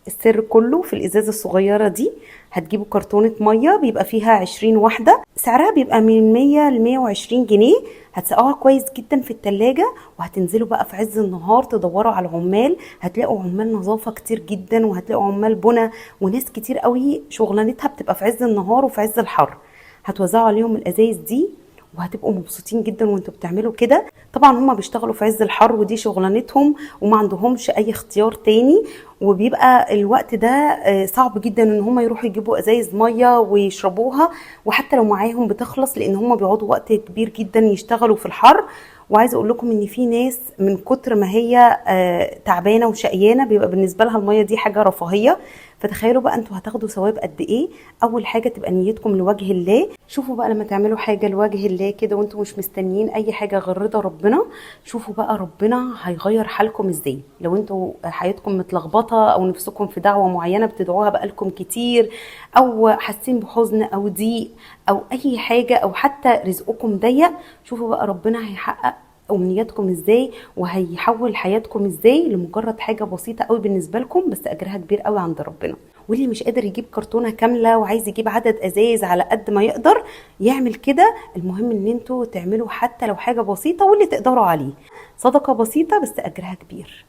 السر كله في الازازه الصغيره دي. هتجيبوا كرتونه ميه بيبقى فيها 20 واحده، سعرها بيبقى من 100 ل 120 جنيه. هتسقوها كويس جدا في التلاجة، وهتنزلوا بقى في عز النهار تدوروا على عمال. هتلاقوا عمال نظافه كتير جدا، وهتلاقوا عمال بنا، وناس كتير قوي شغلانتها بتبقى في عز النهار وفي عز الحر. هتوزعوا عليهم الازايز دي، وهتبقوا مبسوطين جدا وانتوا بتعملوا كده. طبعا هما بيشتغلوا في عز الحر ودي شغلانتهم، وما عندهمش اي اختيار تاني. وبيبقى الوقت ده صعب جدا ان هما يروحوا يجيبوا ازايز ميه ويشربوها، وحتى لو معاهم بتخلص، لان هما بيقعدوا وقت كبير جدا يشتغلوا في الحر. وعايزه اقول لكم ان في ناس من كتر ما هي تعبانه وشقيانه بيبقى بالنسبه لها الميه دي حاجه رفاهيه. فتخيلوا بقى انتوا هتاخدوا ثواب قد ايه. اول حاجه تبقى نيتكم لوجه الله. شوفوا بقى لما تعملوا حاجه لوجه الله كده وانتوا مش مستنيين اي حاجه غير رضا ربنا، شوفوا بقى ربنا هيغير حالكم ازاي. لو انتوا حياتكم متلخبطه، او نفسكم في دعوه معينه بتدعوها بقالكم كتير، او حاسين بحزن او ضيق او اي حاجه، او حتى رزقكم ضيق، شوفوا بقى ربنا هيحقق امنياتكم ازاي، وهيحول حياتكم ازاي لمجرد حاجه بسيطه قوي بالنسبه لكم، بس اجرها كبير قوي عند ربنا. واللي مش قادر يجيب كرتونه كامله وعايز يجيب عدد ازايز على قد ما يقدر يعمل كده. المهم ان انتوا تعملوا حتى لو حاجه بسيطه واللي تقدروا عليه، صدقه بسيطه بس اجرها كبير.